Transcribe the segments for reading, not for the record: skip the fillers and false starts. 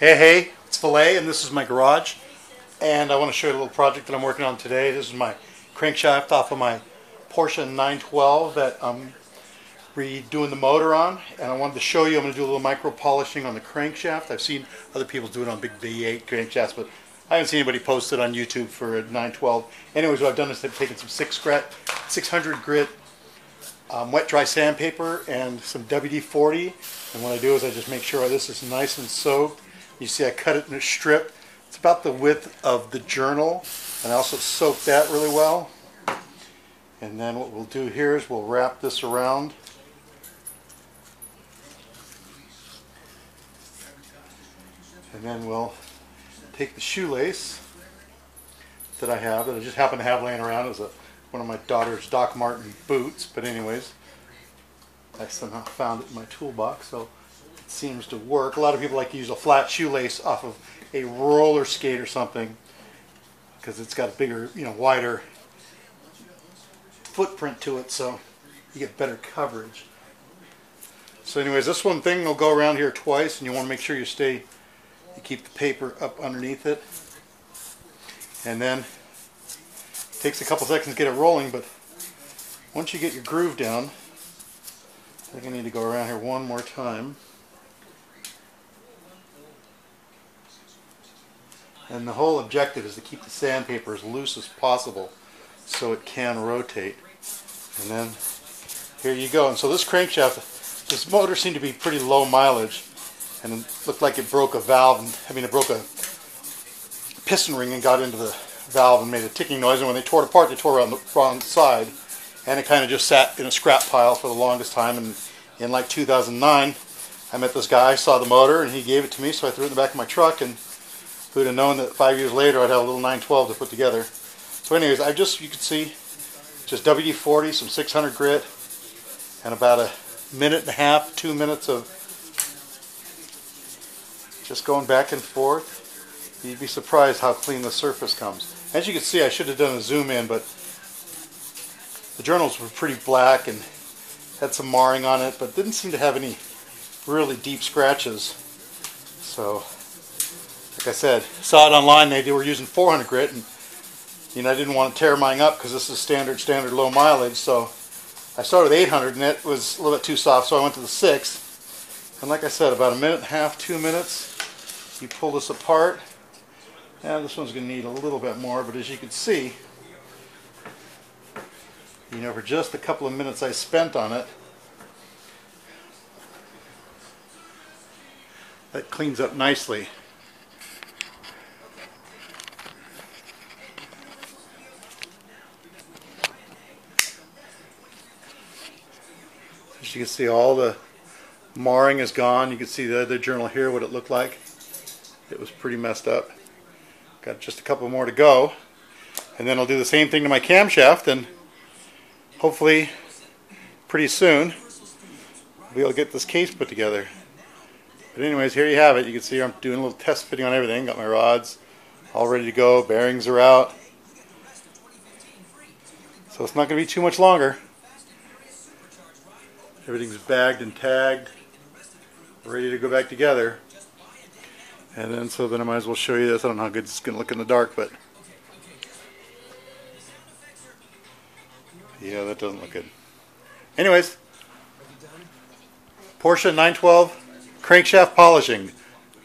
Hey, it's Phila'S, and this is my garage. And I want to show you a little project that I'm working on today. This is my crankshaft off of my Porsche 912 that I'm redoing the motor on. And I wanted to show you, I'm going to do a little micro polishing on the crankshaft. I've seen other people do it on big V8 crankshafts, but I haven't seen anybody post it on YouTube for a 912. Anyways, what I've done is I've taken some 600 grit wet dry sandpaper and some WD-40. And what I do is I just make sure this is nice and soaked. You see I cut it in a strip. It's about the width of the journal, and I also soak that really well. And then what we'll do here is we'll wrap this around. And then we'll take the shoelace that I have, that I just happen to have laying around. It was one of my daughter's Doc Marten boots, but anyways, I somehow found it in my toolbox, so it seems to work. A lot of people like to use a flat shoelace off of a roller skate or something because it's got a bigger, wider footprint to it, so you get better coverage. So anyways, this one thing will go around here twice, and you want to make sure you keep the paper up underneath it. And then it takes a couple seconds to get it rolling, but once you get your groove down, I think I need to go around here one more time. And the whole objective is to keep the sandpaper as loose as possible so it can rotate. And then here you go. And so this crankshaft, this motor seemed to be pretty low mileage, and it looked like it broke a valve, it broke a piston ring and got into the valve and made a ticking noise. And when they tore it apart, they tore it on the wrong side, and it kind of just sat in a scrap pile for the longest time. And in like 2009, I met this guy, saw the motor, and he gave it to me, so I threw it in the back of my truck. And who'd have known that 5 years later I'd have a little 912 to put together. So anyways, you can see, just WD-40, some 600 grit, and about a minute and a half, 2 minutes of just going back and forth. You'd be surprised how clean the surface comes. As you can see, I should have done a zoom in, but the journals were pretty black and had some marring on it, but didn't seem to have any really deep scratches. So, like I said, saw it online, they were using 400 grit, and I didn't want to tear mine up because this is standard low mileage, so I started with 800 and it was a little bit too soft, so I went to the 6. And like I said, about a minute and a half, 2 minutes, you pull this apart. And this one's going to need a little bit more, but as you can see, for just a couple of minutes I spent on it, that cleans up nicely. As you can see, all the marring is gone. You can see the other journal here, what it looked like. It was pretty messed up. Got just a couple more to go. And then I'll do the same thing to my camshaft, and hopefully pretty soon I'll be able to get this case put together. But anyways, here you have it. You can see I'm doing a little test fitting on everything. Got my rods all ready to go. Bearings are out. So it's not going to be too much longer. Everything's bagged and tagged, ready to go back together. And then I might as well show you this. I don't know how good it's going to look in the dark, but yeah, that doesn't look good. Anyways, Porsche 912 crankshaft polishing.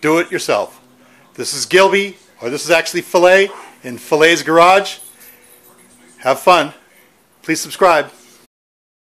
Do it yourself. This is Gilby, or this is actually Phila'S in Phila'S Garage. Have fun. Please subscribe.